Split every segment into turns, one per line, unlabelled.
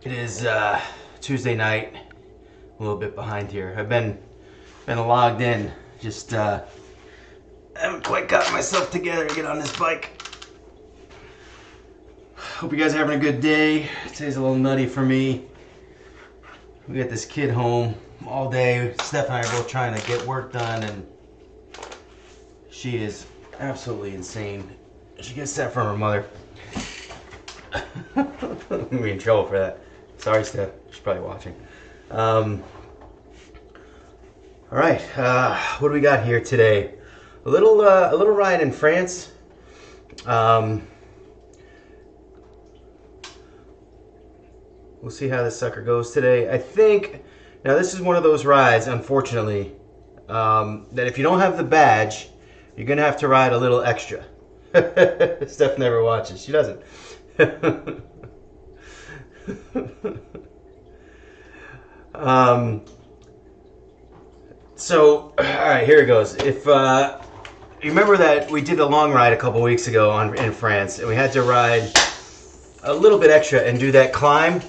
It is Tuesday night. A little bit behind here. I've been logged in. Just haven't quite got myself together to get on this bike. Hope you guys are having a good day. Today's a little nutty for me. We got this kid home all day. Steph and I are both trying to get work done, and she is absolutely insane. She gets that from her mother. I'm gonna be in trouble for that. Sorry, Steph. She's probably watching. All right. What do we got here today? A little ride in France. We'll see how this sucker goes today. I think now this is one of those rides, unfortunately, that if you don't have the badge, you're gonna have to ride a little extra. Steph never watches. She doesn't. So, all right, here it goes. If you remember that we did a long ride a couple weeks ago in France, and we had to ride a little bit extra and do that climb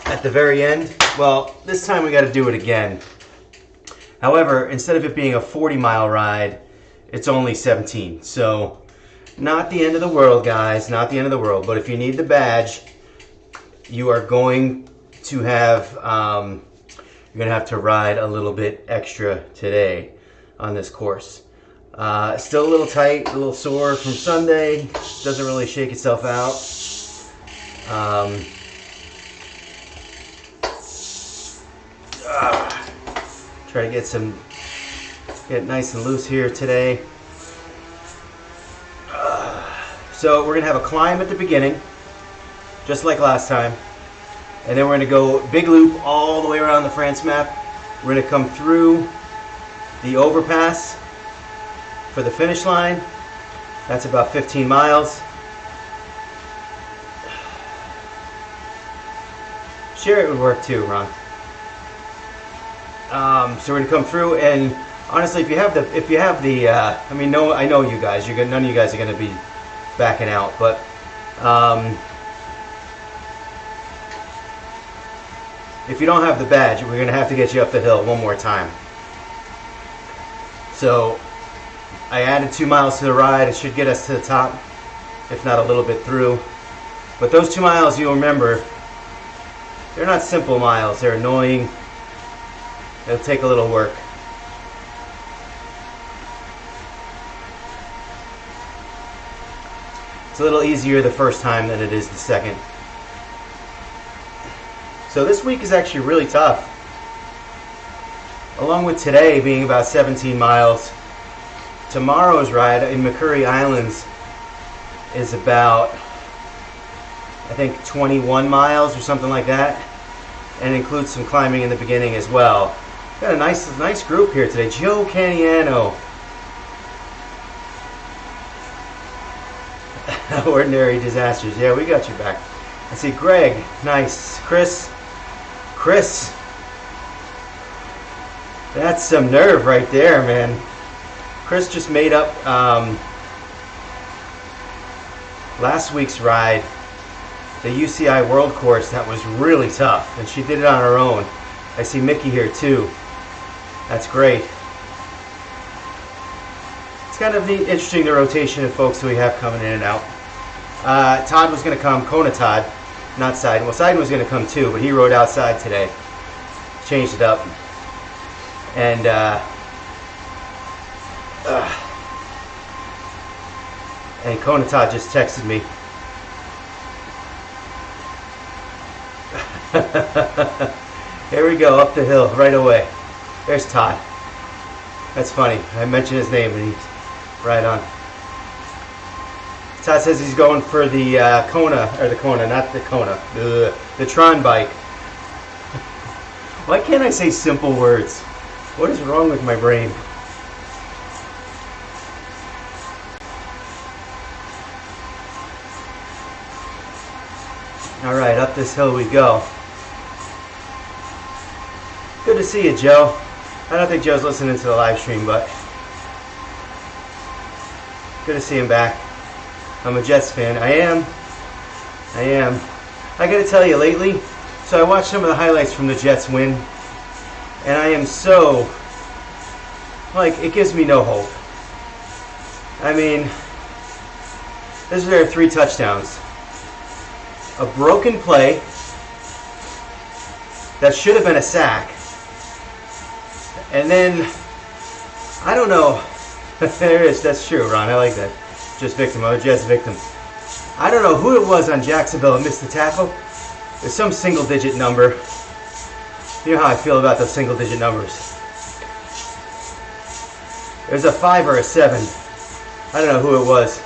at the very end. Well, this time we got to do it again. However, instead of it being a 40-mile ride, it's only 17. So, not the end of the world, guys. Not the end of the world. But if you need the badge, you are going to have to ride a little bit extra today on this course. Still a little tight, a little sore from Sunday. Doesn't really shake itself out. Try to get nice and loose here today. So we're gonna have a climb at the beginning, just like last time. And then we're gonna go big loop all the way around the France map. We're gonna come through the overpass for the finish line. That's about 15 miles. Share it would work too, Ron. So we're gonna come through, and honestly, if you have the, I mean, no, I know you guys. None of you guys are gonna be backing out, but if you don't have the badge, we're gonna have to get you up the hill one more time. So I added 2 miles to the ride. It should get us to the top, if not a little bit through. But those 2 miles, you'll remember, they're not simple miles. They're annoying. It'll take a little work. It's a little easier the first time than it is the second. So this week is actually really tough. Along with today being about 17 miles, tomorrow's ride in McCurry Islands is about, I think, 21 miles or something like that, and includes some climbing in the beginning as well. Got a nice group here today. Joe Caniano. Ordinary Disasters. Yeah, we got you back. I see Greg. Nice. Chris. That's some nerve right there, man. Chris just made up last week's ride, the UCI World Course. That was really tough, and she did it on her own. I see Mickey here too. That's great. It's kind of neat, interesting, the rotation of folks that we have coming in and out. Todd was going to come, Kona Todd, not Seiden. Well, Seiden was going to come too, but he rode outside today. Changed it up. And Kona Todd just texted me. Here we go, up the hill right away. There's Todd. That's funny. I mentioned his name and he's right on. Todd says he's going for the the Tron bike. Why can't I say simple words? What is wrong with my brain? All right, up this hill we go. Good to see you, Joe. I don't think Joe's listening to the live stream, but good to see him back. I'm a Jets fan. I am. I gotta tell you, lately, so I watched some of the highlights from the Jets win, and I am so, like, it gives me no hope. I mean, this is their 3 touchdowns. A broken play that should have been a sack. And then, I don't know. There it is. That's true, Ron. I like that. Just victim. Oh, Jets victim. I don't know who it was on Jacksonville that missed the tackle. There's some single-digit number. You know how I feel about those single-digit numbers. There's a 5 or a 7. I don't know who it was.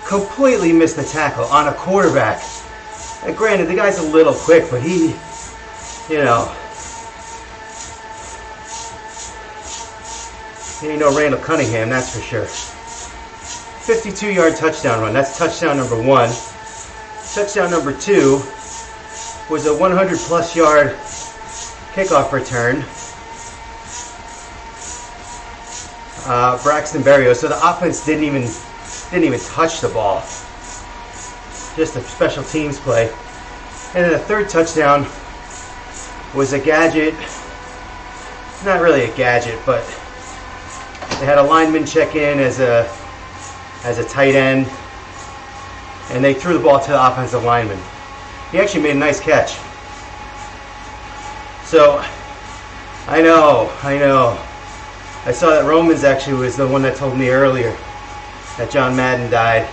Completely missed the tackle on a quarterback. And granted, the guy's a little quick, but he, you know, he ain't no Randall Cunningham, that's for sure. 52-yard touchdown run. That's touchdown number 1. Touchdown number 2 was a 100-plus yard kickoff return. Braxton Berrios. So the offense didn't even touch the ball. Just a special teams play. And then the 3rd touchdown was a gadget. Not really a gadget, but they had a lineman check in as a tight end, and they threw the ball to the offensive lineman. He actually made a nice catch. So, I know. I saw that Romans actually was the one that told me earlier that John Madden died.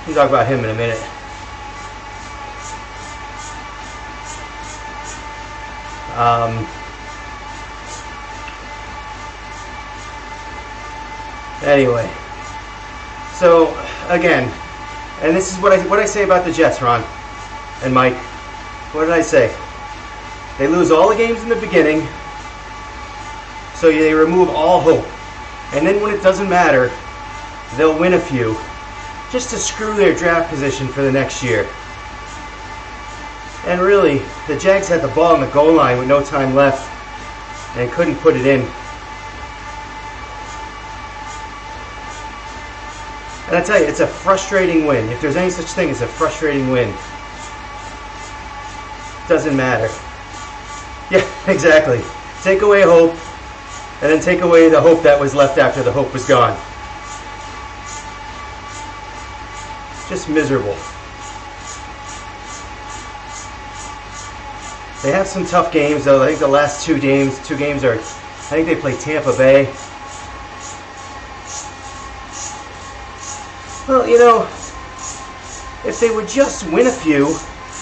We'll talk about him in a minute. Anyway, so again, and this is what I say about the Jets, Ron and Mike. What did I say? They lose all the games in the beginning, so they remove all hope. And then when it doesn't matter, they'll win a few, just to screw their draft position for the next year. And really, the Jags had the ball on the goal line with no time left and couldn't put it in. And I tell you, it's a frustrating win. If there's any such thing as a frustrating win, it doesn't matter. Yeah, exactly. Take away hope, and then take away the hope that was left after the hope was gone. Just miserable. They have some tough games, though. I think the last two games are, I think they play Tampa Bay. Well, you know, if they would just win a few,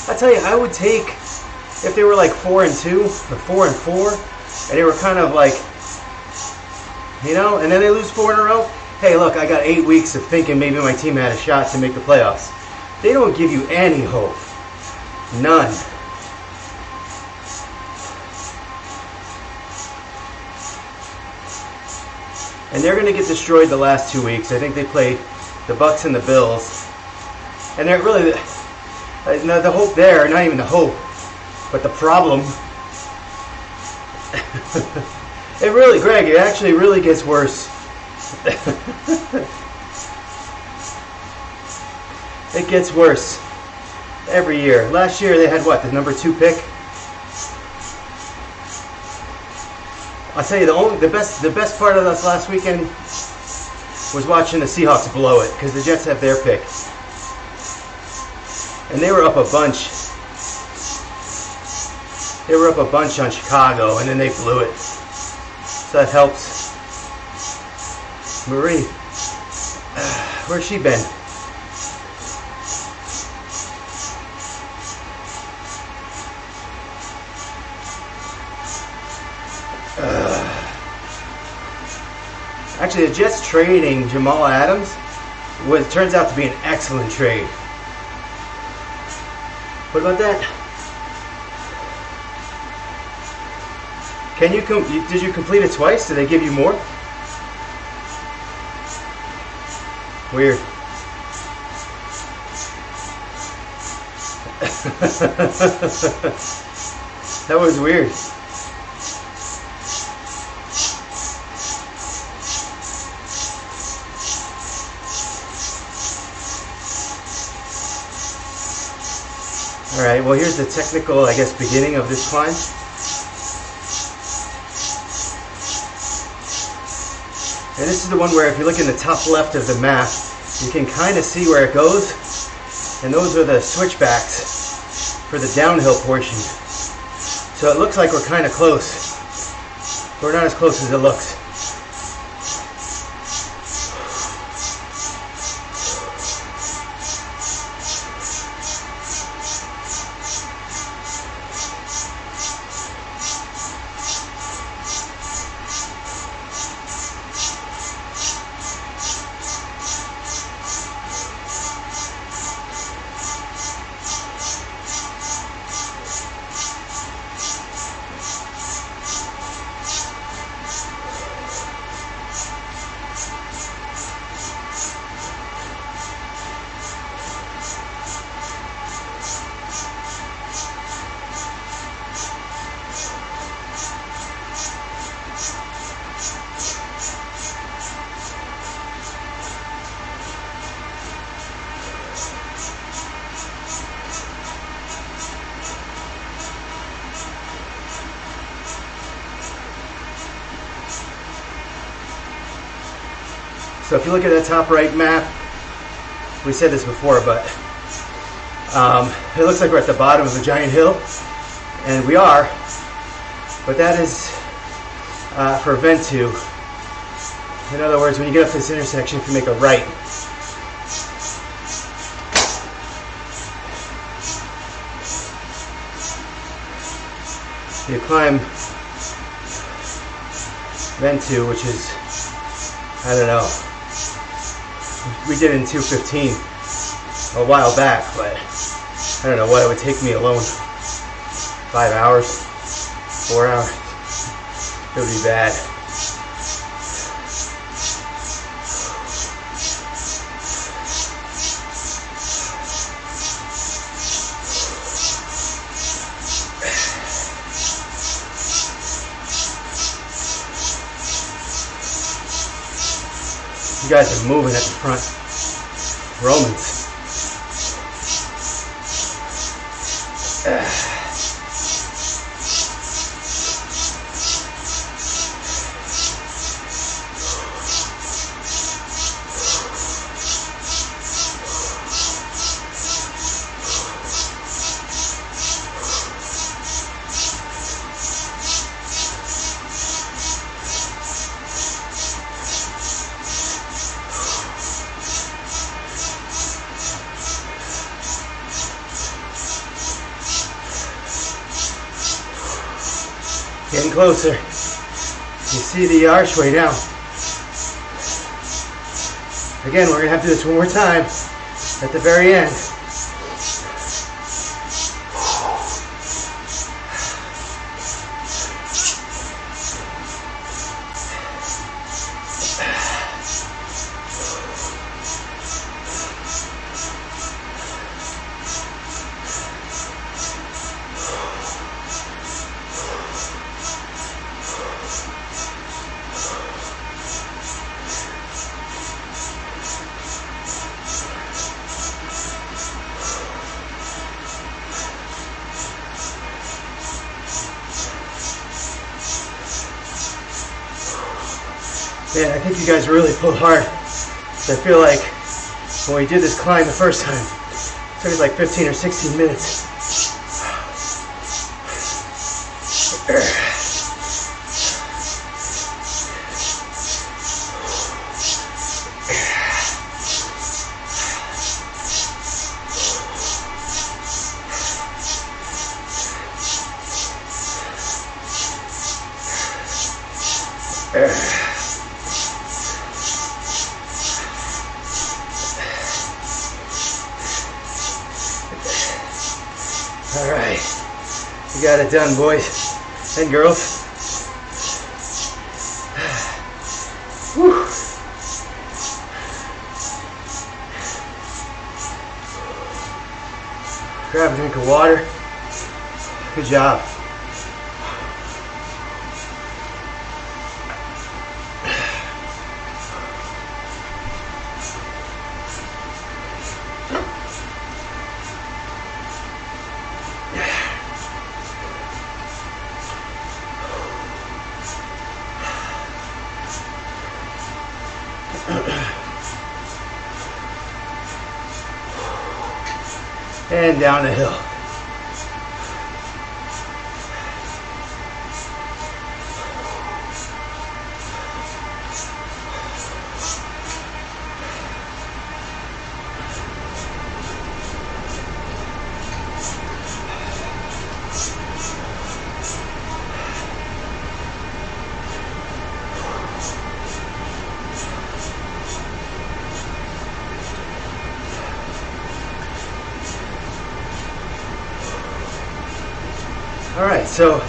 I tell you, I would take, if they were like 4-2 or 4-4, and they were kind of like, you know, and then they lose 4 in a row. Hey, look, I got 8 weeks of thinking maybe my team had a shot to make the playoffs. They don't give you any hope. None. And they're going to get destroyed the last 2 weeks. I think they play the Bucks and the Bills. And they're really, the hope there, not even the hope, but the problem. It really, Greg, it actually really gets worse. It gets worse every year. Last year they had what, the number 2 pick? I'll tell you, the best part of this last weekend was watching the Seahawks blow it, because the Jets have their pick. And they were up a bunch. They were up a bunch on Chicago, and then they blew it. So that helps. Marie, where's she been? Actually, the Jets trading Jamal Adams turns out to be an excellent trade. What about that? Did you complete it twice? Did they give you more? Weird. That was weird. All right, well, here's the technical, I guess, beginning of this climb. And this is the one where if you look in the top left of the map, you can kind of see where it goes. And those are the switchbacks for the downhill portion. So it looks like we're kind of close. But we're not as close as it looks. So if you look at the top right map, we said this before, but it looks like we're at the bottom of a giant hill, and we are, but that is for vent 2. In other words, when you get up to this intersection, if you make a right, you climb vent 2, which is, I don't know, we did it in 2:15 a while back, but I don't know what it would take me alone. 5 hours, 4 hours, it would be bad. You guys are moving at the front. Romans. Getting closer. You see the archway now. Again, we're going to have to do this one more time at the very end. Man, I think you guys really pulled hard. I feel like when we did this climb the first time, it took us like 15 or 16 minutes. All right, we got it done, boys and girls. Whew. Grab a drink of water. Good job. and down the hill. All right, so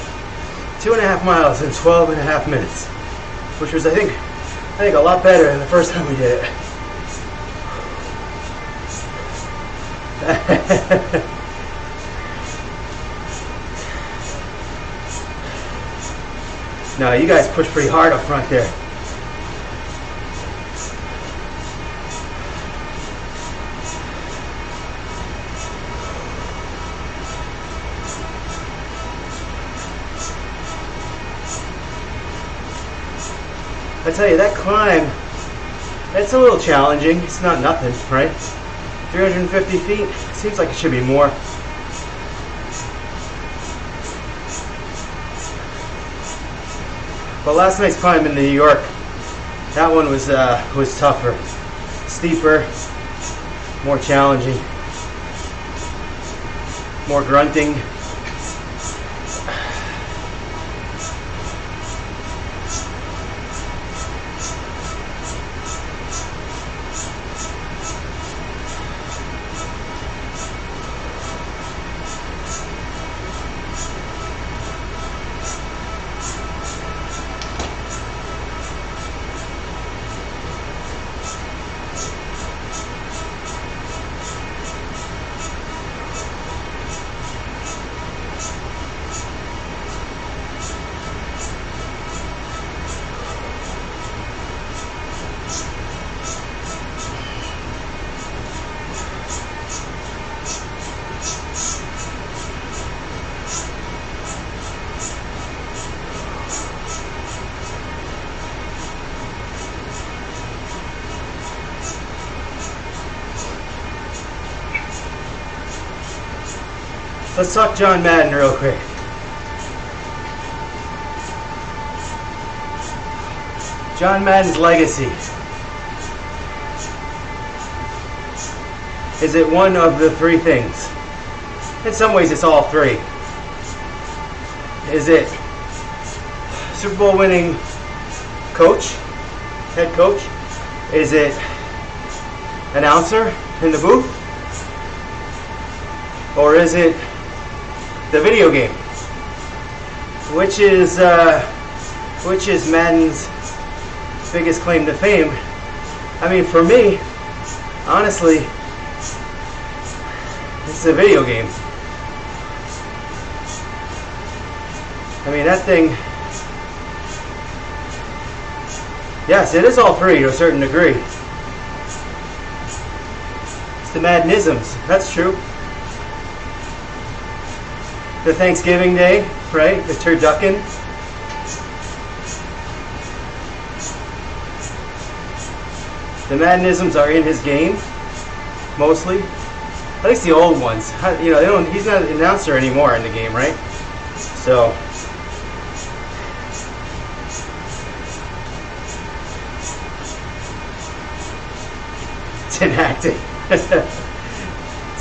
2.5 miles in 12.5 minutes, which was I think a lot better than the first time we did it. No, you guys pushed pretty hard up front there. I tell you, that climb, that's a little challenging. It's not nothing, right? 350 feet, seems like it should be more. But last night's climb in New York, that one was tougher, steeper, more challenging, more grunting. Let's talk John Madden real quick. John Madden's legacy. Is it one of the three things? In some ways it's all three. Is it Super Bowl winning coach, head coach? Is it announcer in the booth? Or is it the video game? Which is Madden's biggest claim to fame? I mean, for me, honestly, it's a video game. I mean, that thing, yes, it is all three to a certain degree. It's the Maddenisms, that's true. The Thanksgiving Day, right? The turducken. The Maddenisms are in his game, mostly. At least the old ones. You know, he's not an announcer anymore in the game, right? So, tenacting.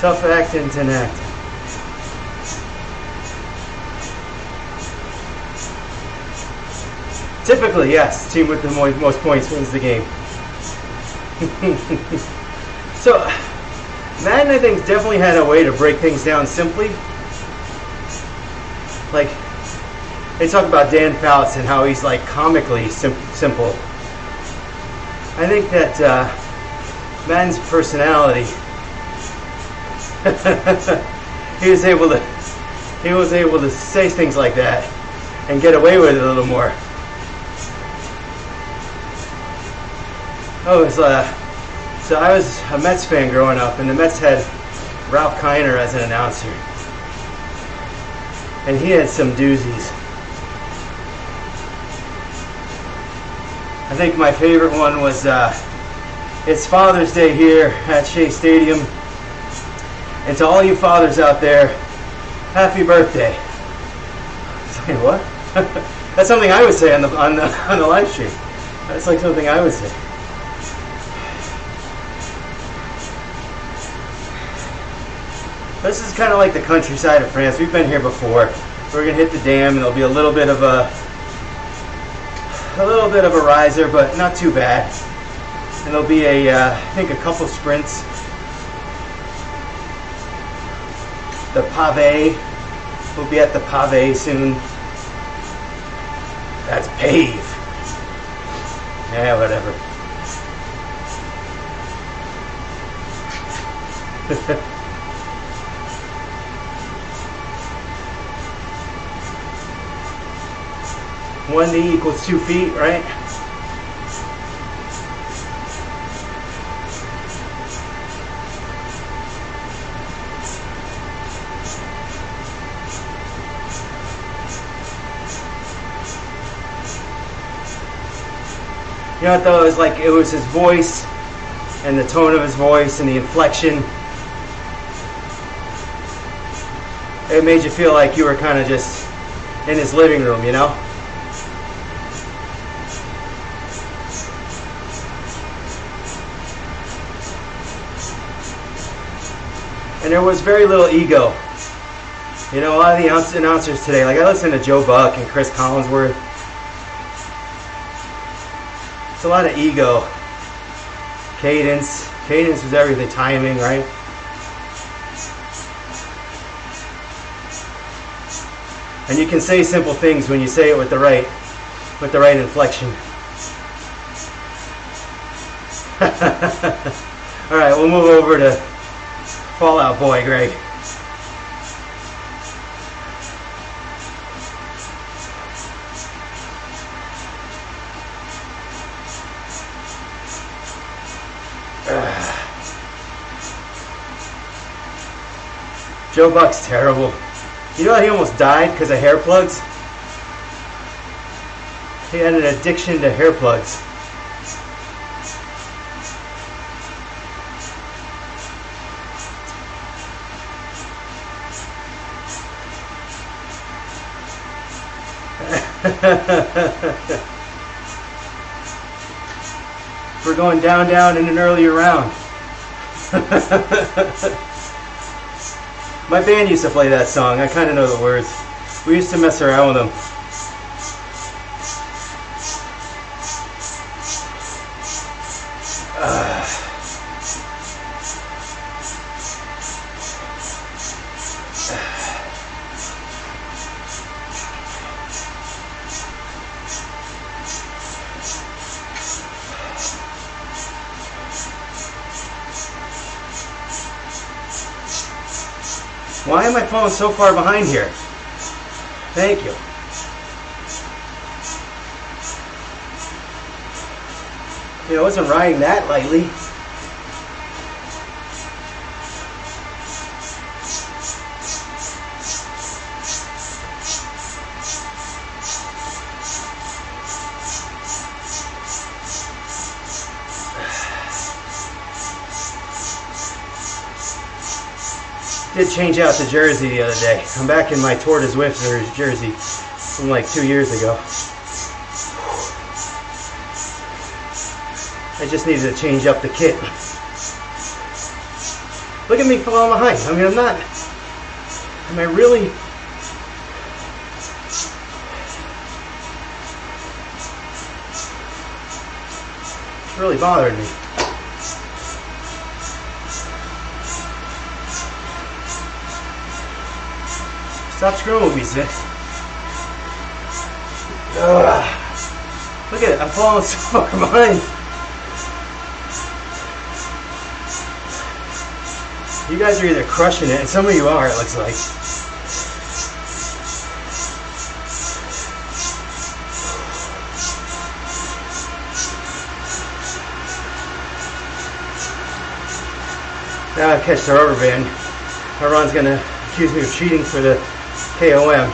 Tough acting, tenacting. Typically, yes, team with the most points wins the game. So, Madden, I think, definitely had a way to break things down simply. Like, they talk about Dan Fouts and how he's like comically simple. I think that Madden's personality, he was able to say things like that and get away with it a little more. Oh, so I was a Mets fan growing up, and the Mets had Ralph Kiner as an announcer, and he had some doozies. I think my favorite one was it's Father's Day here at Shea Stadium, And to all you fathers out there, happy birthday. Say what? That's something I would say on the live stream. That's like something I would say. This is kind of like the countryside of France. We've been here before. We're gonna hit the dam, and there'll be a little bit of a riser, but not too bad. And there'll be I think a couple sprints. The pave. We'll be at the pave soon. That's pave. Yeah, whatever. One knee equals 2 feet, right? You know what though, it was his voice and the tone of his voice and the inflection. It made you feel like you were kind of just in his living room, you know? And there was very little ego. You know, a lot of the announcers today, like I listened to Joe Buck and Chris Collinsworth. It's a lot of ego. Cadence was everything. Timing, right? And you can say simple things when you say it with the right inflection. All right, we'll move over to Fallout Boy, Greg. Joe Buck's terrible. You know how he almost died because of hair plugs? He had an addiction to hair plugs. We're going down in an earlier round. My band used to play that song. I kind of know the words. We used to mess around with them. Why am I falling so far behind here? Thank you. You know, I wasn't riding that lightly. Did change out the jersey the other day. I'm back in my Tour de Zwift jersey from like 2 years ago. I just needed to change up the kit. Look at me falling behind. I mean, I'm not. Am I really? It's really bothering me. Stop screwing with me, Zwift. Look at it, I'm falling so far behind. You guys are either crushing it, and some of you are, it looks like. Now I catch the rubber band. My Ron's gonna accuse me of cheating for the KOM.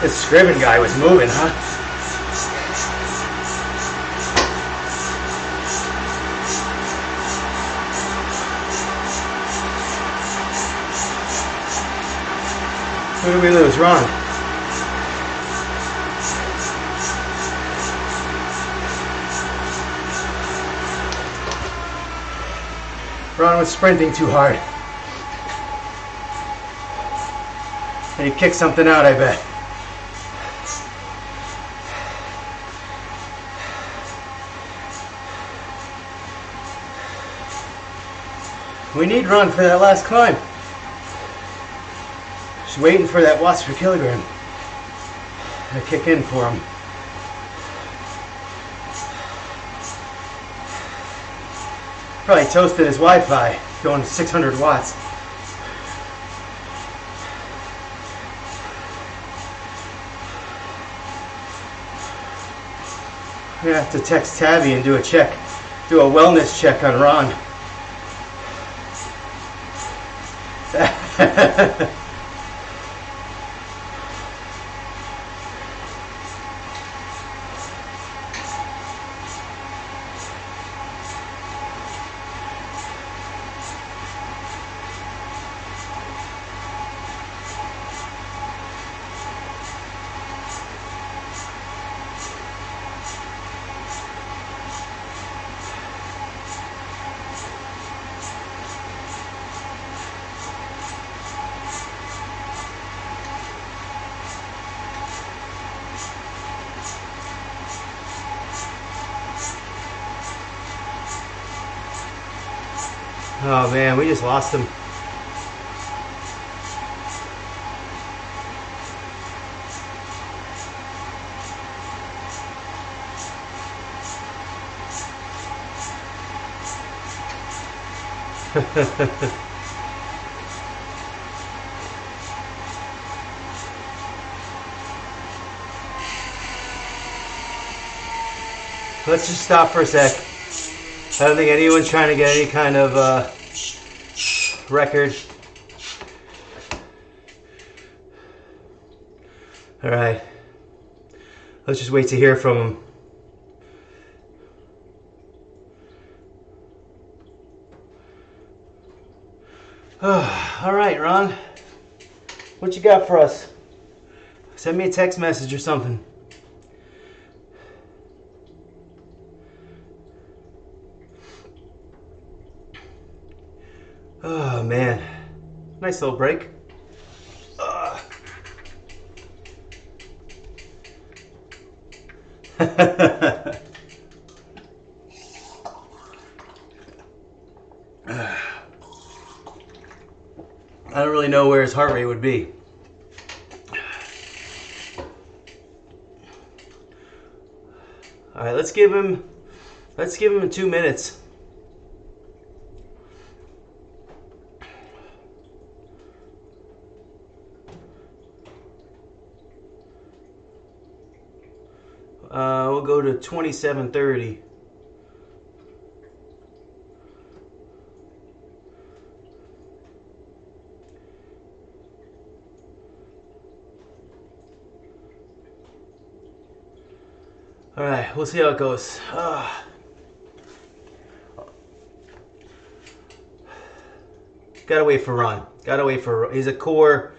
This Scriven guy was moving, huh? Who did we lose? Ron. Ron was sprinting too hard. And he kicked something out, I bet. We need Ron for that last climb. Just waiting for that watts per kilogram to kick in for him. Probably toasted his Wi-Fi, going to 600 watts. I'm gonna have to text Tabby and do a wellness check on Ron. Oh man, we just lost him. Let's just stop for a sec. I don't think anyone's trying to get any kind of record. All right. Let's just wait to hear from him. All right, Ron. What you got for us? Send me a text message or something. Oh man, nice little break. I don't really know where his heart rate would be. All right, let's give him 2 minutes. We'll go to 27:30. All right, we'll see how it goes. Gotta wait for Ron. Gotta wait for. He's a core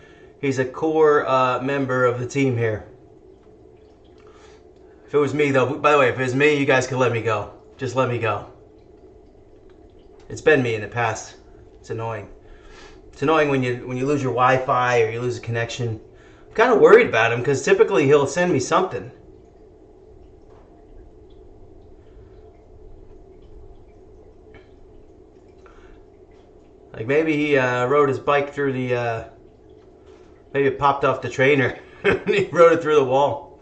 member of the team here. If it was me, though, by the way, if it was me, you guys could let me go. Just let me go. It's been me in the past. It's annoying. It's annoying when you lose your Wi-Fi or you lose a connection. I'm kind of worried about him because typically he'll send me something. Like maybe he rode his bike through the, maybe it popped off the trainer and he rode it through the wall.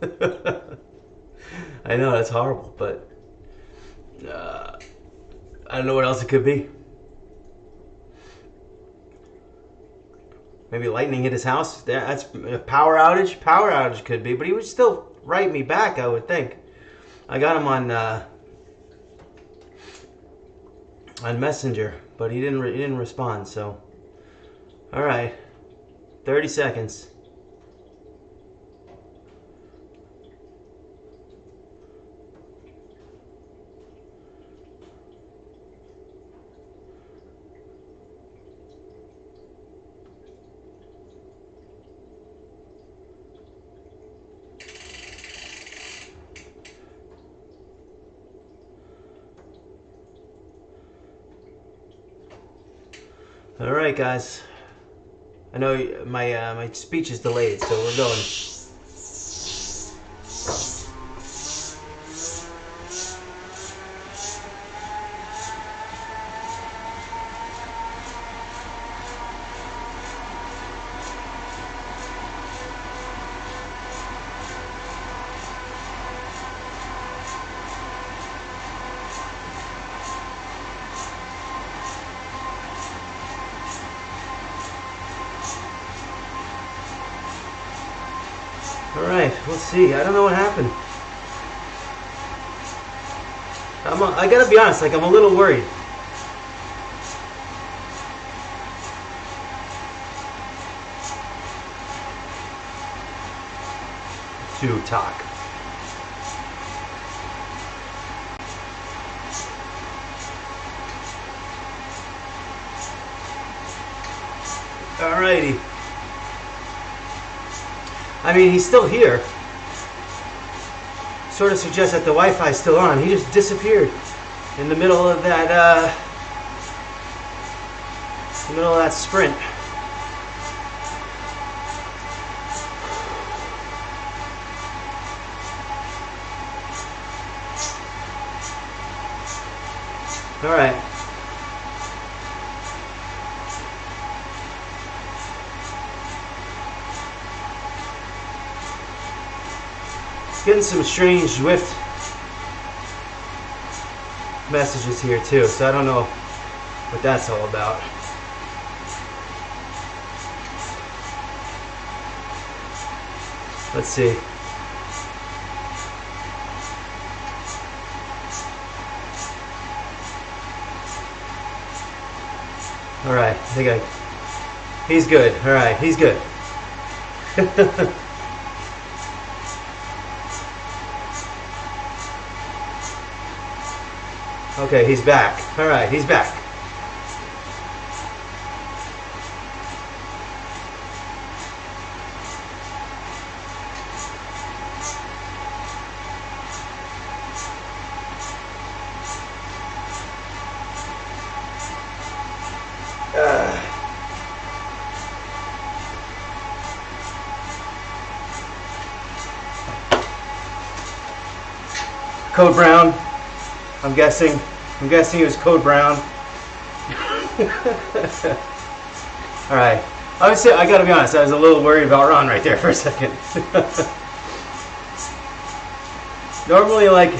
I know, that's horrible, but I don't know what else it could be. Maybe lightning hit his house. That's a power outage. Power outage could be, but he would still write me back, I would think. I got him on Messenger, but he didn't respond. So, all right, 30 seconds. All right, guys. I know my speech is delayed, so we're going. All right, we'll see. I don't know what happened. I gotta be honest, like I'm a little worried. To talk. Alrighty. I mean, he's still here. Sort of suggests that the Wi-Fi is still on. He just disappeared in the middle of that, sprint. All right. Getting some strange Zwift messages here too, so I don't know what that's all about. Let's see. All right, he's good. All right, he's good. Okay, he's back. All right, he's back. Code Brown, I'm guessing it was Code Brown. All right. I gotta be honest, I was a little worried about Ron right there for a second. Normally, like,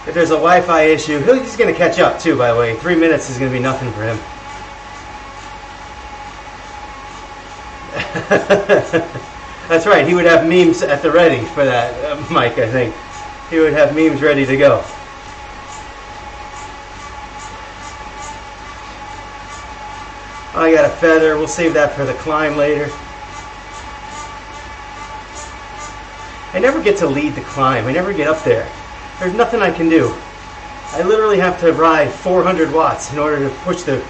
if there's a Wi-Fi issue, he's gonna catch up too, by the way. 3 minutes is gonna be nothing for him. That's right, he would have memes at the ready for that, Mike, I think. He would have memes ready to go. I got a feather. We'll save that for the climb later. I never get to lead the climb. I never get up there. There's nothing I can do. I literally have to ride 400 watts in order to push the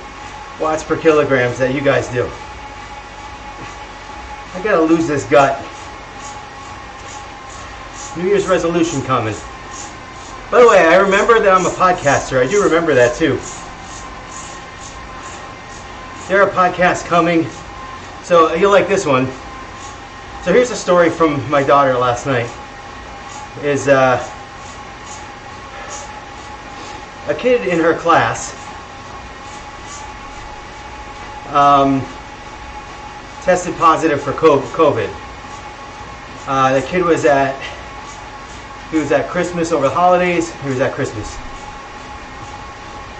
watts per kilograms that you guys do. I gotta lose this gut. New Year's resolution coming. By the way, I remember that I'm a podcaster. I do remember that too. There are podcasts coming, so you'll like this one. So here's a story from my daughter last night. Is a kid in her class tested positive for COVID. The kid was at Christmas over the holidays. He was at Christmas.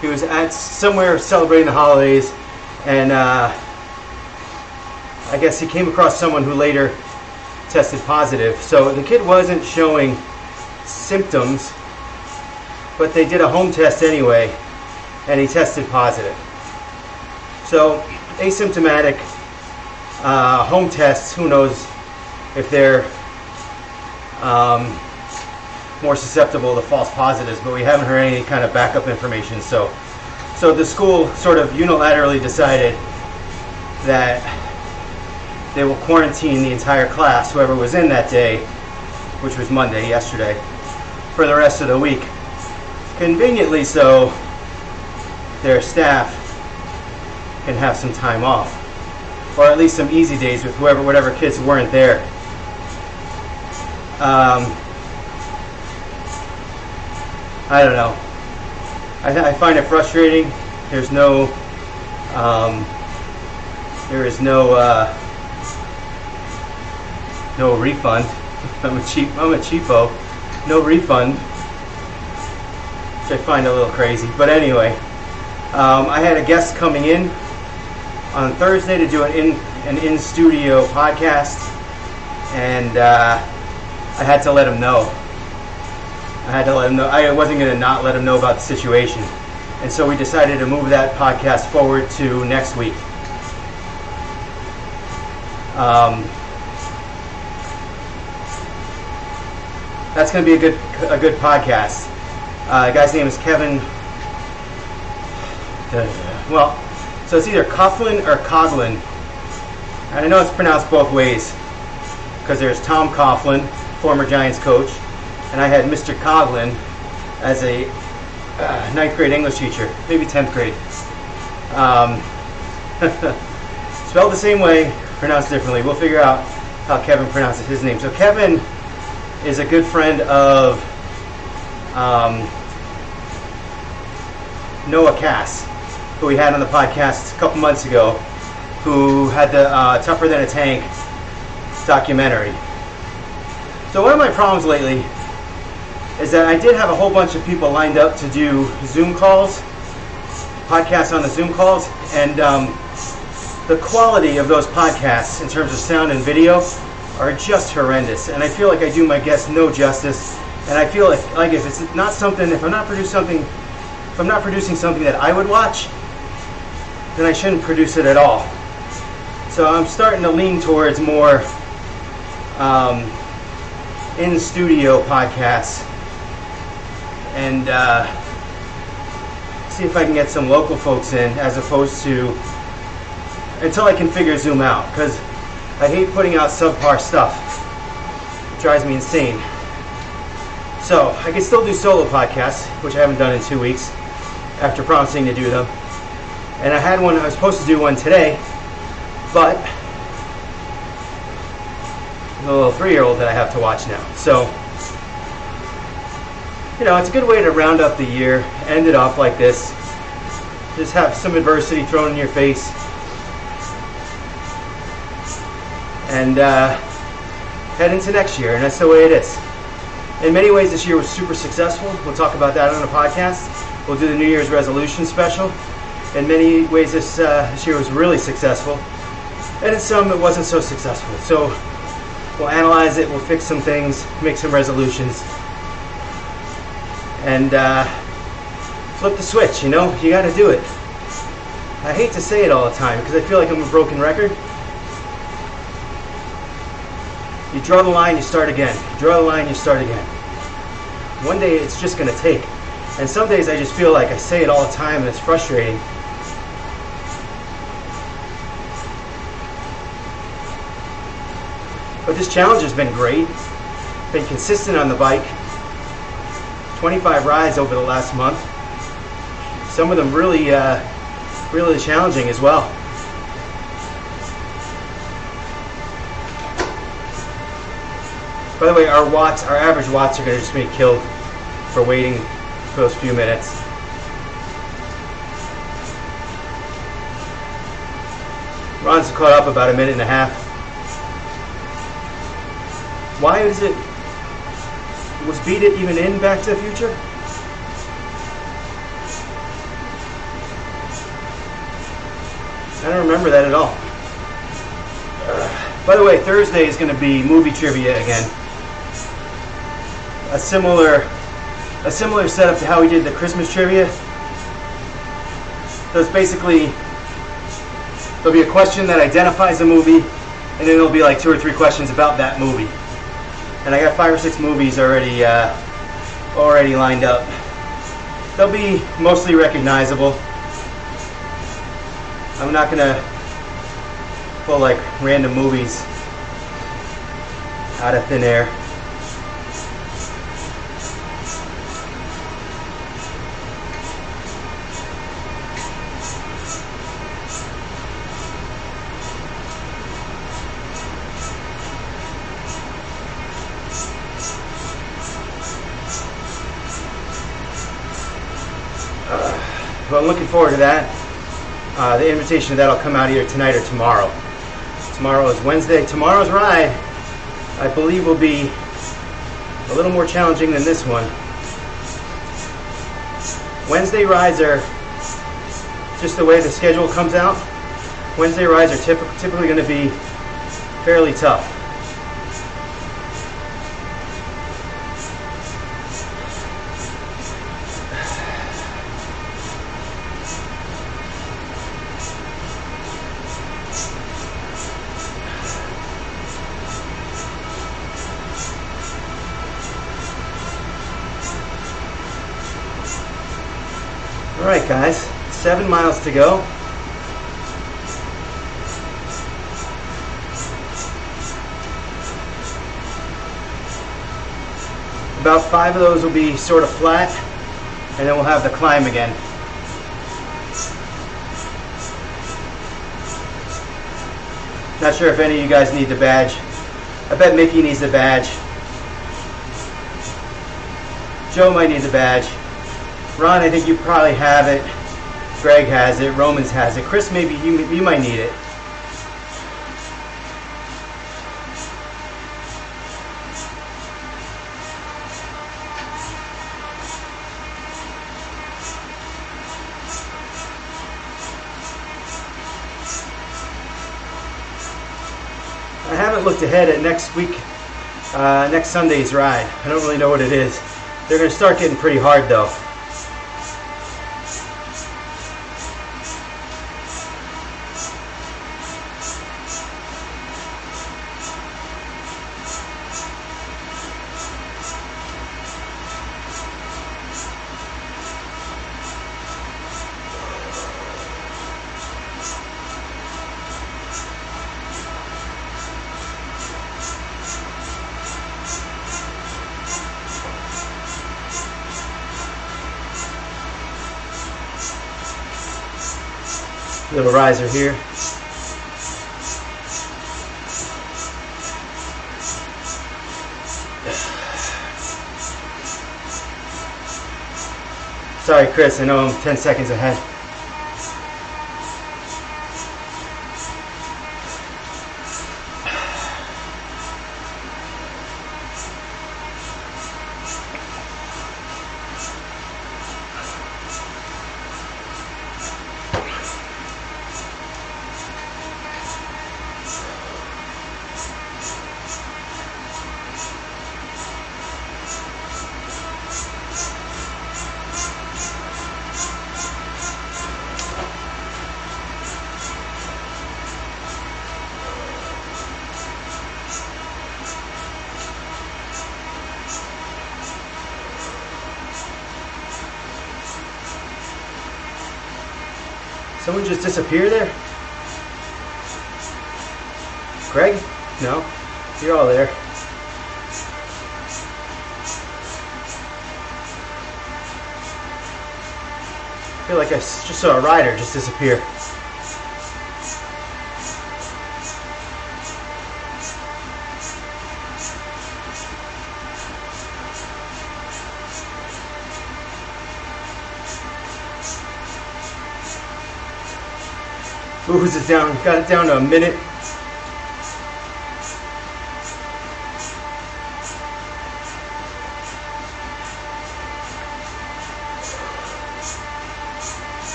He was at somewhere celebrating the holidays. And I guess he came across someone who later tested positive. So the kid wasn't showing symptoms, but they did a home test anyway, and he tested positive. So asymptomatic home tests, who knows if they're more susceptible to false positives, but we haven't heard any kind of backup information. So the school sort of unilaterally decided that they will quarantine the entire class, whoever was in that day, which was Monday, yesterday, for the rest of the week. Conveniently so, their staff can have some time off, or at least some easy days with whatever kids weren't there. I don't know. I find it frustrating. There is no refund. I'm a cheapo. No refund, which I find a little crazy. But anyway, I had a guest coming in on Thursday to do an in-studio podcast, and I had to let him know. I wasn't going to not let him know about the situation. And so we decided to move that podcast forward to next week. That's going to be a good podcast. The guy's name is Kevin. Well, so it's either Coughlin or Coughlin. And I know it's pronounced both ways, because there's Tom Coughlin, former Giants coach, and I had Mr. Coughlin as a 9th grade English teacher, maybe 10th grade. Spelled the same way, pronounced differently. We'll figure out how Kevin pronounces his name. So Kevin is a good friend of Noah Cass, who we had on the podcast a couple months ago, who had the Tougher Than a Tank documentary. So one of my problems lately is that I did have a whole bunch of people lined up to do Zoom calls, podcasts on the Zoom calls, and the quality of those podcasts in terms of sound and video are just horrendous, and I feel like I do my guests no justice, and I feel like if it's not something, if I'm not producing something that I would watch, then I shouldn't produce it at all. So I'm starting to lean towards more in-studio podcasts, and see if I can get some local folks in, as opposed to, until I can figure Zoom out, because I hate putting out subpar stuff. It drives me insane. So I can still do solo podcasts, which I haven't done in 2 weeks, after promising to do them. And I was supposed to do one today, but the little 3-year-old that I have to watch now. So, it's a good way to round up the year, end it off like this. Just have some adversity thrown in your face, and head into next year, and that's the way it is. In many ways, this year was super successful. We'll talk about that on the podcast. We'll do the New Year's resolution special. In many ways, this year was really successful, and in some, it wasn't so successful. So we'll analyze it, we'll fix some things, make some resolutions, and flip the switch. You got to do it. I hate to say it all the time, because I feel like I'm a broken record. You draw the line, you start again. You draw the line, you start again. One day it's just going to take. And some days I just feel like I say it all the time and it's frustrating. But this challenge has been great. Been consistent on the bike. 25 rides over the last month. Some of them really, really challenging as well. By the way, our average watts are going to just be killed for waiting for those few minutes. Ron's caught up about a minute and a half. Why was Beat It even in Back to the Future? I don't remember that at all. By the way, Thursday is going to be movie trivia again. A similar setup to how we did the Christmas trivia. So it's basically, there'll be a question that identifies a movie, and then there'll be like 2 or 3 questions about that movie. And I got 5 or 6 movies already lined up. They'll be mostly recognizable. I'm not gonna pull like random movies out of thin air. So I'm looking forward to that. The invitation to that will come out either tonight or tomorrow. Tomorrow is Wednesday. Tomorrow's ride, I believe, will be a little more challenging than this one. Wednesday rides are just the way the schedule comes out. Wednesday rides are typically going to be fairly tough. Alright guys, 7 miles to go. About 5 of those will be sort of flat, and then we'll have the climb again. Not sure if any of you guys need the badge. I bet Mickey needs the badge. Joe might need the badge. Ron, I think you probably have it. Greg has it. Romans has it. Chris, maybe you might need it. I haven't looked ahead at next week, next Sunday's ride. I don't really know what it is. They're going to start getting pretty hard though. Little riser here. Sorry, Chris, I know I'm 10 seconds ahead. Someone just disappeared there? Greg? No, you're all there. I feel like I just saw a rider just disappear. Who's it down? Got it down to a minute.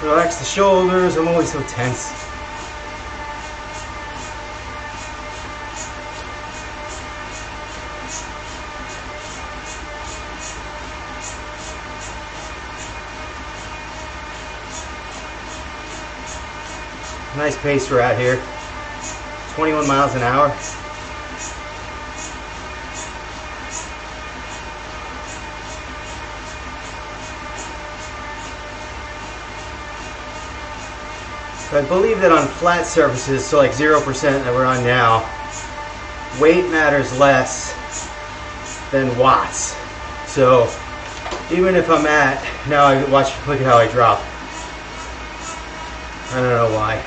Relax the shoulders. I'm always so tense. Nice pace we're at here. 21 miles an hour. I believe that on flat surfaces, so like 0% that we're on now, weight matters less than watts. So even if I'm at, now I watch, look at how I drop. I don't know why.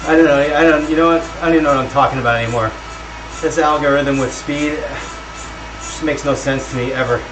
I don't know, you know what, I don't even know what I'm talking about anymore. This algorithm with speed just makes no sense to me ever.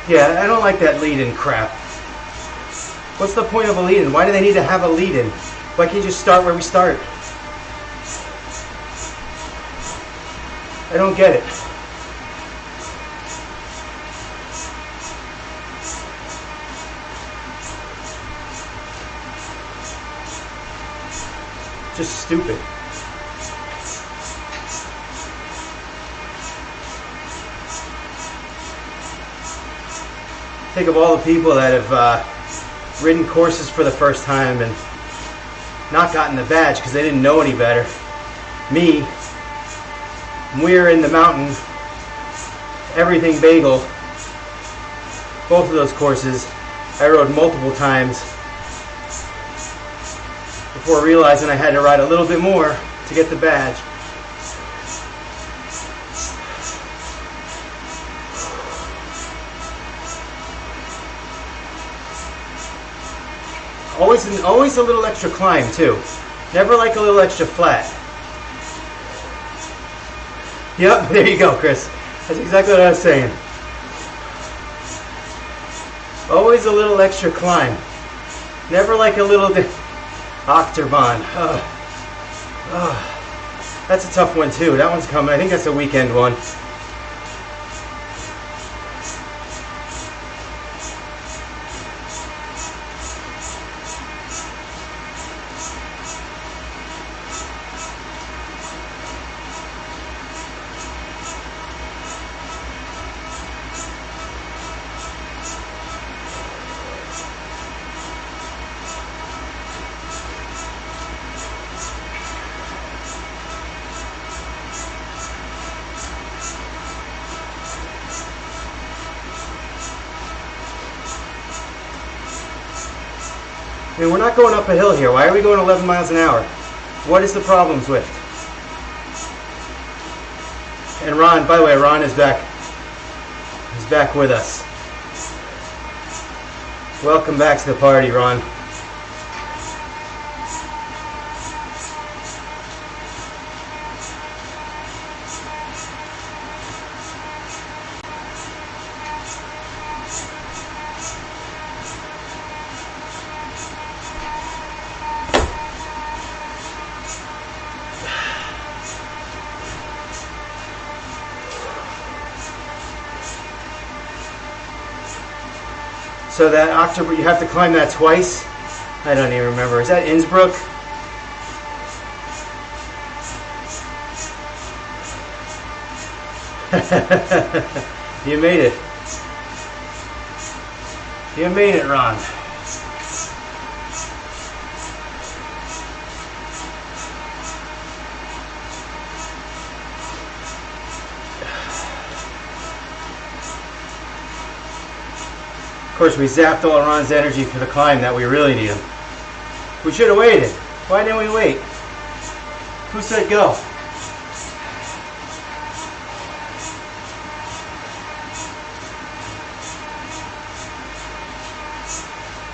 Yeah, I don't like that lead-in crap. What's the point of a lead-in? Why do they need to have a lead-in? Why can't you just start where we start? I don't get it. Just stupid. Think of all the people that have ridden courses for the first time and not gotten the badge because they didn't know any better. Me, we're in the mountain, everything bagel, both of those courses, I rode multiple times before realizing I had to ride a little bit more to get the badge. Always a little extra climb too. Never like a little extra flat. Yep, there you go, Chris. That's exactly what I was saying. Always a little extra climb. Never like a little Octobahn. That's a tough one too. That one's coming. I think that's a weekend one. I mean, we're not going up a hill here. Why are we going 11 miles an hour? What is the problem, Zwift? And Ron, by the way, Ron is back. He's back with us. Welcome back to the party, Ron. So that October, you have to climb that twice? I don't even remember. Is that Innsbruck? You made it. You made it, Ron. Of course, we zapped all Ron's energy for the climb that we really need him. We should have waited. Why didn't we wait? Who said go?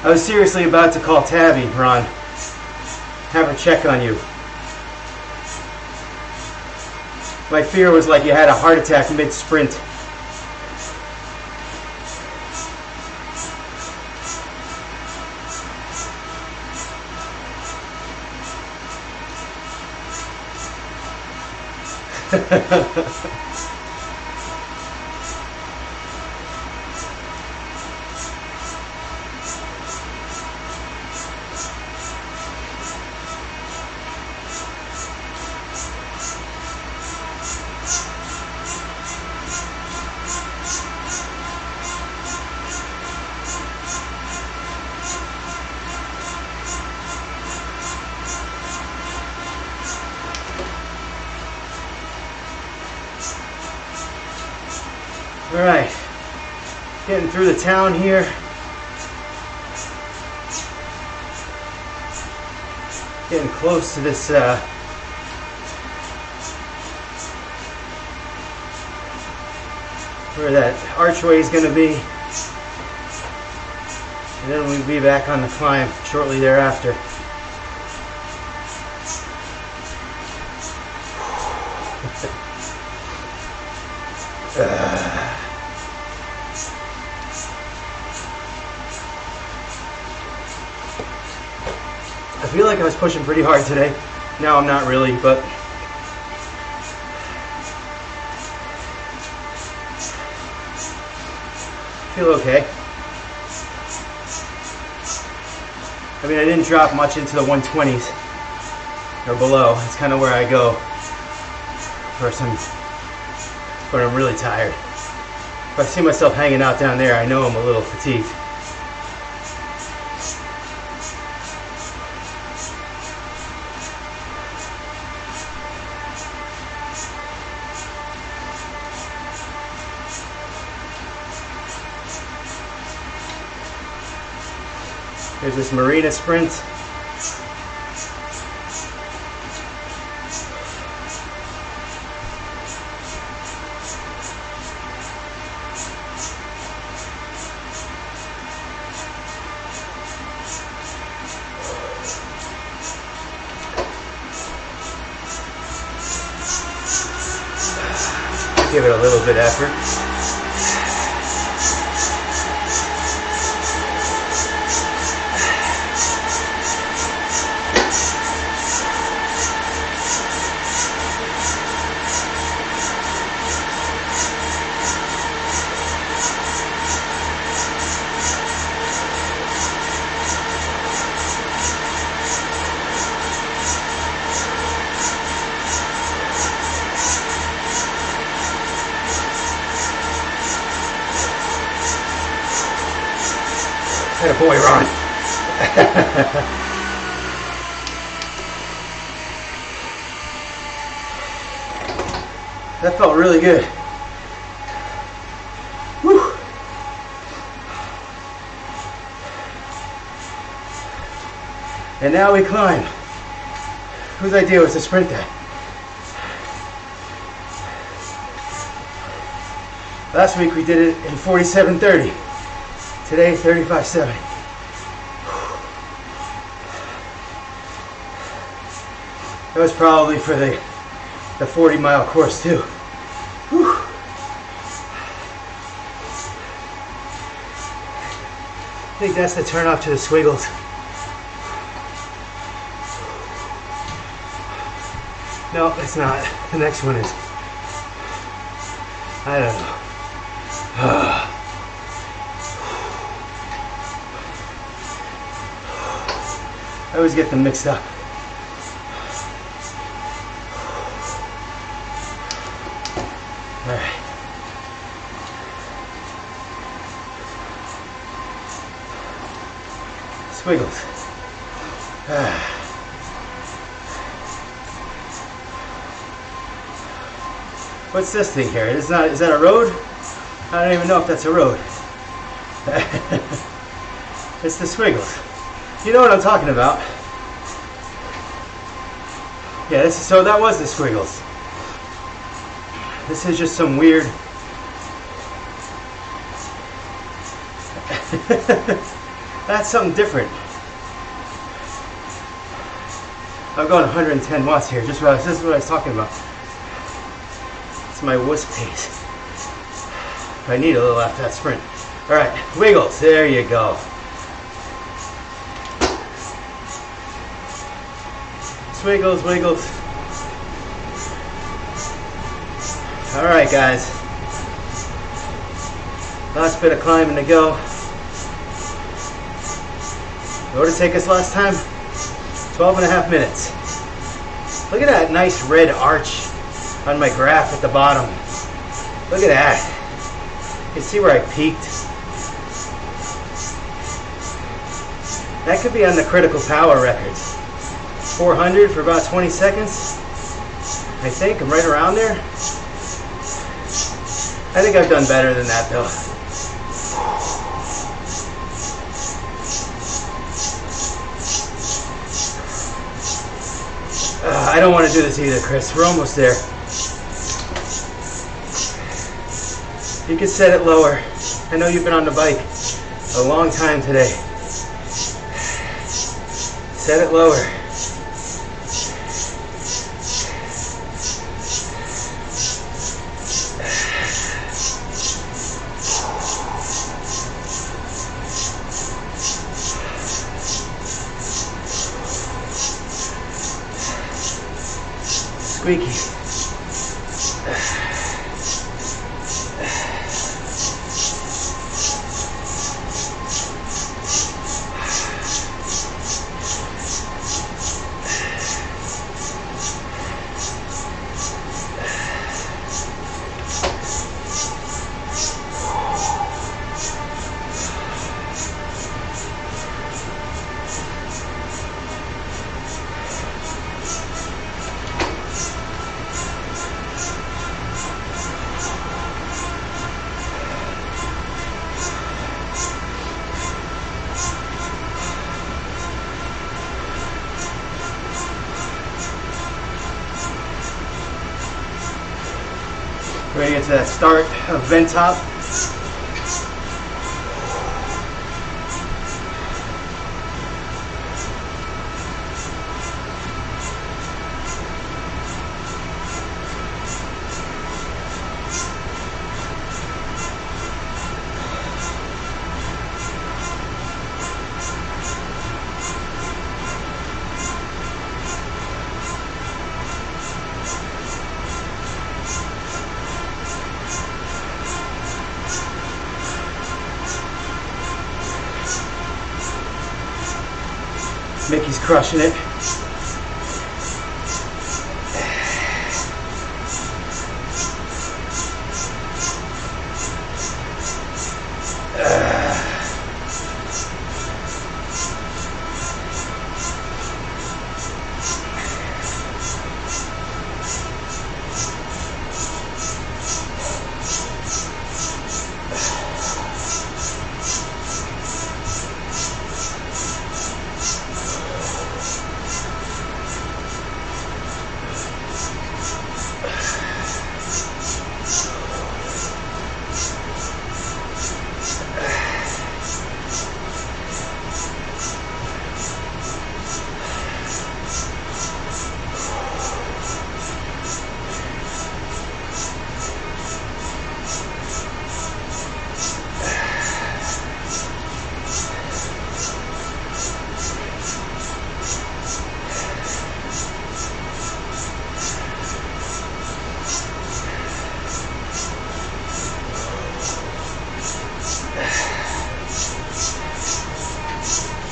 I was seriously about to call Tabby, Ron. Have her check on you. My fear was like you had a heart attack mid-sprint. All right, getting through the town here. Getting close to this where that archway is going to be, and then we'll be back on the climb shortly thereafter. I feel like I was pushing pretty hard today. Now I'm not really, but I feel okay. I mean, I didn't drop much into the 120s or below. It's kind of where I go for some, but I'm really tired. If I see myself hanging out down there, I know I'm a little fatigued. There's this marina sprint. Give it a little bit of effort. Atta boy, Ron. That felt really good. Whew. And now we climb. Whose idea was to sprint that? Last week we did it in 47:30. Today, 35:70. That was probably for the 40-mile course too. Whew. I think that's the turn off to the Squiggles. No, it's not. The next one is. I don't know. I always get them mixed up. All right. Squiggles. What's this thing here? Is that a road? I don't even know if that's a road. It's the Squiggles. You know what I'm talking about. Yeah, so that was the squiggles. This is just some weird. That's something different. I'm going 110 watts here. This is what I was talking about. It's my wuss pace. I need a little after that sprint. All right, wiggles. There you go. Wiggles, wiggles. All right, guys. Last bit of climbing to go. What did it take us last time? 12 and a half minutes. Look at that nice red arch on my graph at the bottom. Look at that. You can see where I peaked. That could be on the critical power records. 400 for about 20 seconds. I think I'm right around there. I think I've done better than that though. I don't want to do this either, Chris. We're almost there. You can set it lower. I know you've been on the bike a long time today. Set it lower. Squeaky. Ready to get to that start of vent top. Mickey's crushing it.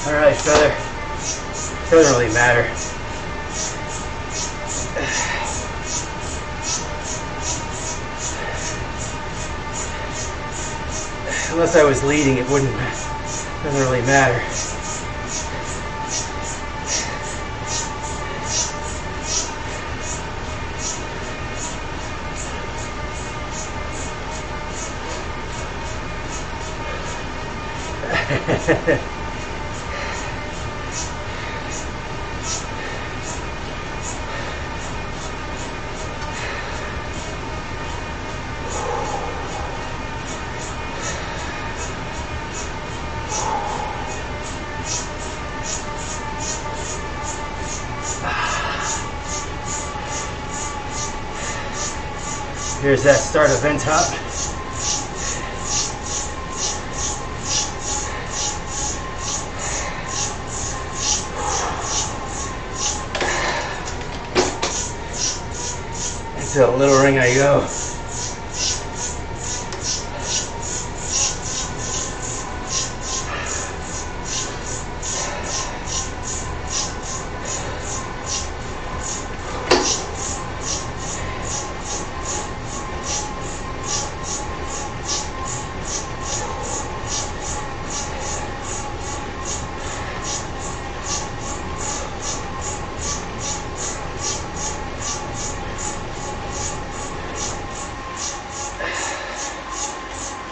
Alright, feather. Doesn't really matter. Unless I was leading, it wouldn't. Doesn't really matter. Here's that start of vent hop. Into the little ring I go.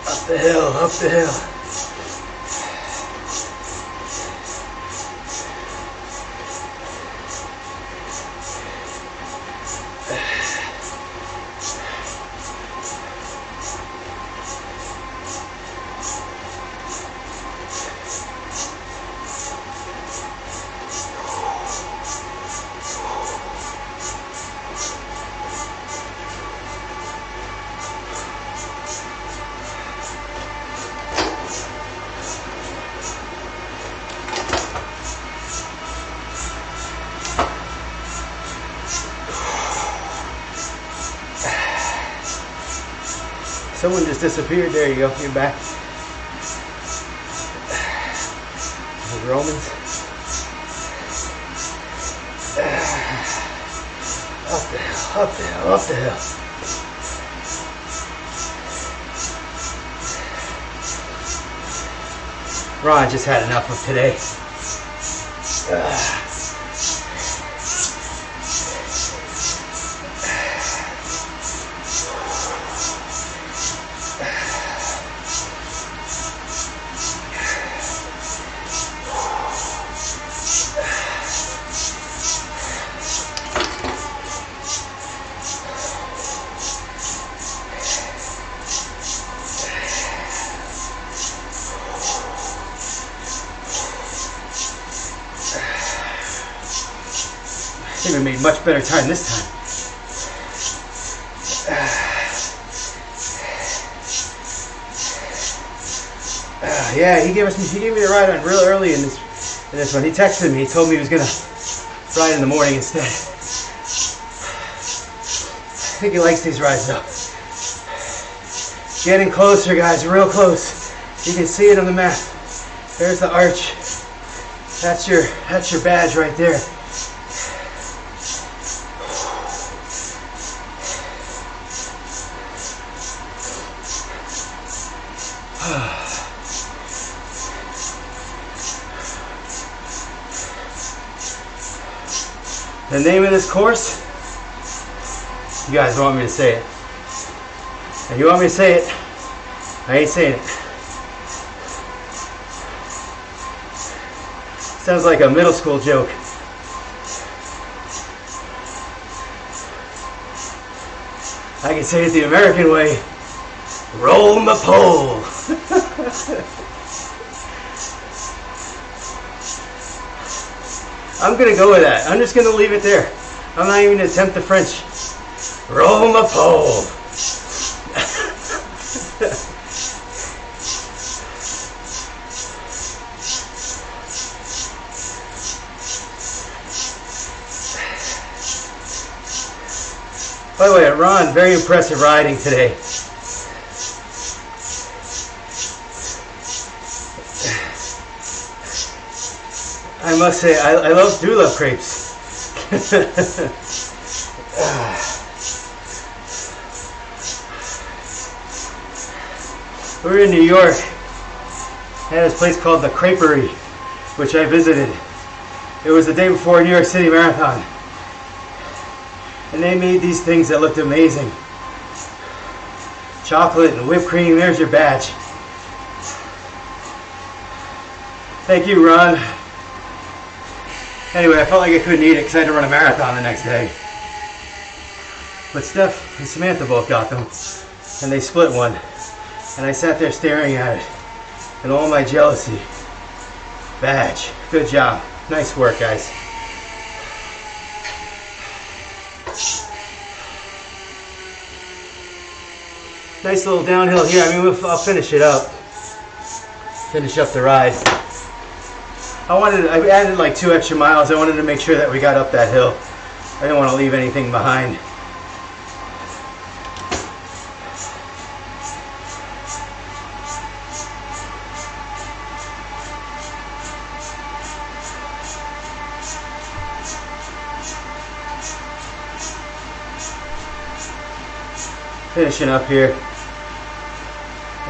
Up the hill, up the hill. Someone just disappeared. There you go. You're back. The Romans. Up the hill, up the hill, up the hill. Ron just had enough of today. I think we made much better time this time. Yeah, he gave me the ride on real early in this one. He texted me. He told me he was gonna ride in the morning instead. I think he likes these rides though. Getting closer, guys, real close. You can see it on the map. There's the arch. That's your badge right there. The name of this course, you guys want me to say it. And you want me to say it, I ain't saying it. Sounds like a middle school joke. I can say it the American way. Roll my pole. I'm gonna go with that. I'm just gonna leave it there. I'm not even gonna attempt the French. Roll my pole. By the way, Ron, very impressive riding today. I must say, I do love crepes. We were in New York. They had this place called the Creperie, which I visited. It was the day before New York City Marathon. And they made these things that looked amazing. Chocolate and whipped cream, there's your badge. Thank you, Ron. Anyway, I felt like I couldn't eat it because I had to run a marathon the next day. But Steph and Samantha both got them, and they split one. And I sat there staring at it, and all my jealousy. Badge. Good job. Nice work, guys. Nice little downhill here. I mean, I'll finish it up. Finish up the ride. I added like 2 extra miles. I wanted to make sure that we got up that hill. I didn't want to leave anything behind. Finishing up here.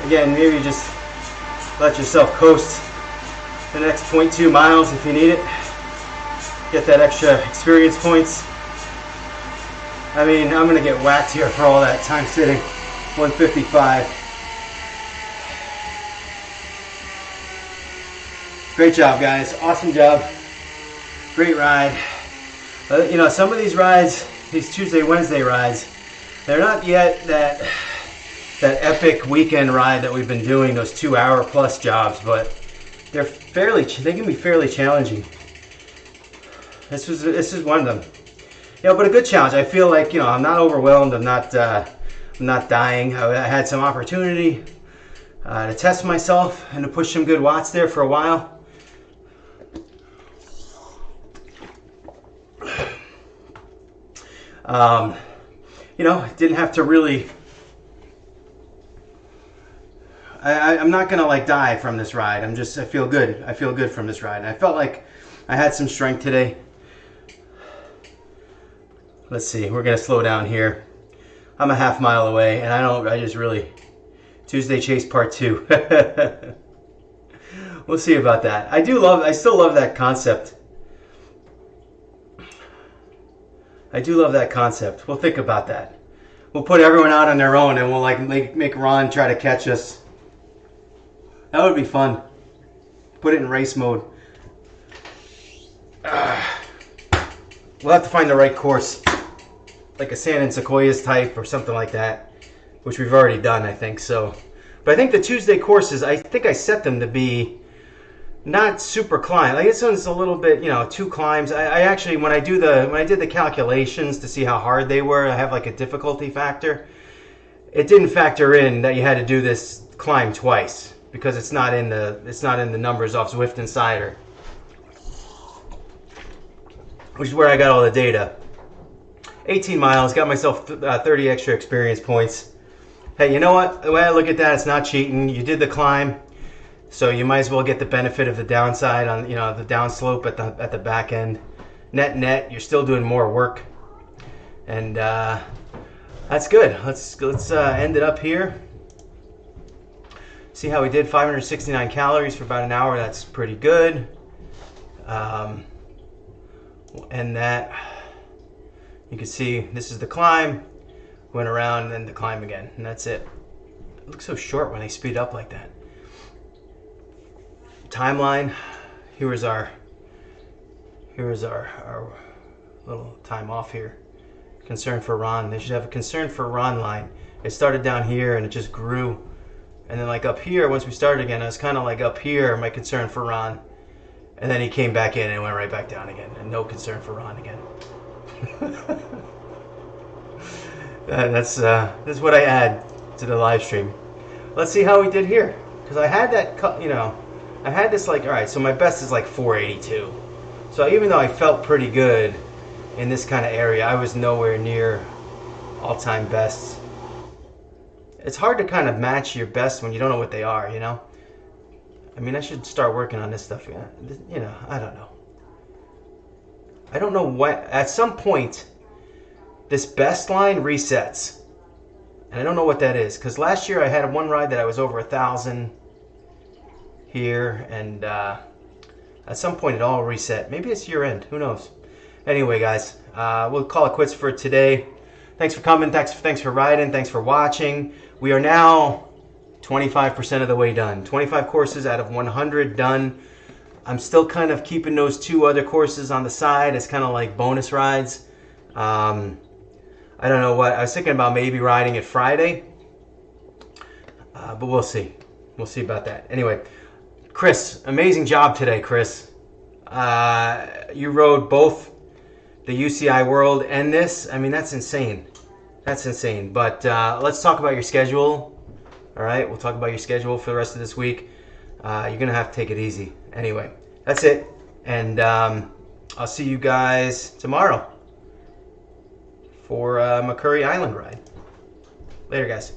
Again, maybe just let yourself coast the next 0.2 miles if you need it. Get that extra experience points. I mean, I'm going to get whacked here for all that time sitting. 155. Great job, guys. Awesome job. Great ride. You know, some of these rides, these Tuesday, Wednesday rides, they're not yet that epic weekend ride that we've been doing, those 2-hour plus jobs, but they can be fairly challenging. This is one of them. You know, but a good challenge. I feel like, you know, I'm not overwhelmed. I'm not dying. I had some opportunity to test myself and to push some good watts there for a while. You know, didn't have to really. I'm not gonna like die from this ride. I feel good. I feel good from this ride. And I felt like I had some strength today. Let's see. We're gonna slow down here. I'm a half mile away, and I just really Tuesday Chase Part 2. We'll see about that. I still love that concept. I do love that concept. We'll think about that. We'll put everyone out on their own, and we'll like make Ron try to catch us. That would be fun. Put it in race mode. We'll have to find the right course, like a San and Sequoias type or something like that, which we've already done, I think. So, but I think the Tuesday courses, I think I set them to be not super climb. Like this one's a little bit, you know, 2 climbs. I actually, when I did the calculations to see how hard they were, I have like a difficulty factor. It didn't factor in that you had to do this climb twice because it's not in the numbers off Zwift Insider, which is where I got all the data. 18 miles, got myself 30 extra experience points. Hey, you know what? The way I look at that, it's not cheating. You did the climb. So you might as well get the benefit of the downside on, you know, the downslope at the back end. Net, you're still doing more work, and that's good. Let's end it up here. See how we did. 569 calories for about an hour. That's pretty good. And that you can see this is the climb. Went around and then the climb again, and that's it. It looks so short when they speed up like that. Timeline. Here's our little time off here. Concern for Ron. They should have a concern for Ron line. It started down here and it just grew, and then like up here, once we started again, I was kind of like up here, my concern for Ron, and then he came back in and went right back down again, and no concern for Ron again. That's what I add to the live stream. Let's see how we did here, because I had that, you know, I had this like, all right, so my best is like 482. So even though I felt pretty good in this kind of area, I was nowhere near all-time bests. It's hard to kind of match your best when you don't know what they are, you know? I mean, I should start working on this stuff, you know, I don't know. I don't know what, at some point, this best line resets. And I don't know what that is, because last year I had one ride that I was over 1,000 here, and at some point it all reset. Maybe it's year end, who knows. Anyway, guys, we'll call it quits for today. Thanks for coming, thanks for riding, thanks for watching. We are now 25% of the way done. 25 courses out of 100 done. I'm still kind of keeping those 2 other courses on the side as kind of like bonus rides. I don't know what, I was thinking about maybe riding it Friday, but we'll see. We'll see about that. Anyway, Chris, amazing job today, Chris. You rode both the UCI World and this. I mean, that's insane. That's insane. But let's talk about your schedule. All right, we'll talk about your schedule for the rest of this week. You're gonna have to take it easy. Anyway, that's it, and I'll see you guys tomorrow for McCurry Island ride. Later, guys.